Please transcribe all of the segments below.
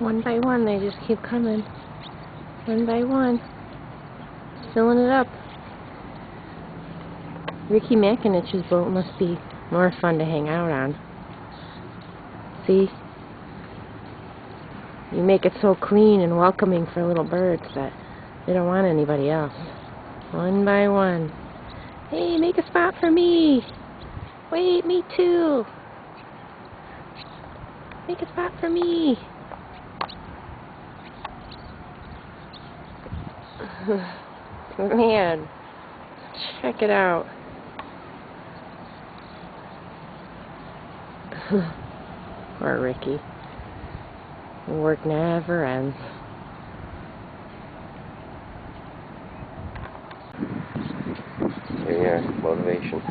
One by one, they just keep coming. One by one. Filling it up. Ricky McInitch's boat must be more fun to hang out on. See? You make it so clean and welcoming for little birds that they don't want anybody else. One by one. Hey, make a spot for me. Wait, me too. Make a spot for me. Man, check it out. Poor Ricky. The work never ends. Here you are, motivation.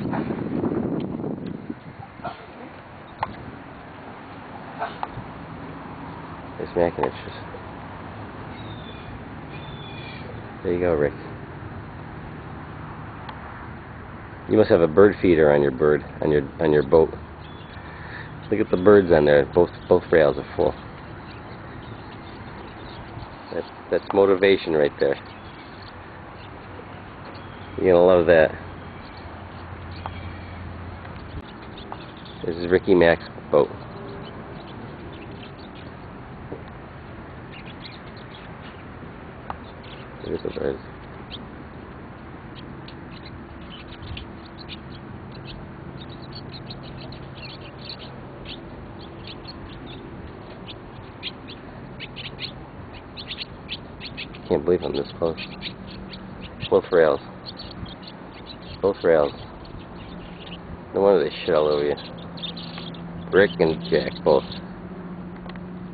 There's McInitch's. There you go, Rick. You must have a bird feeder on your boat. Look at the birds on there. Both rails are full. That's motivation right there. You're gonna love that. This is Ricky Mac's boat. Look at the birds. Can't believe I'm this close. Both rails. Both rails. No wonder they shit all over you. Rick and Jack both.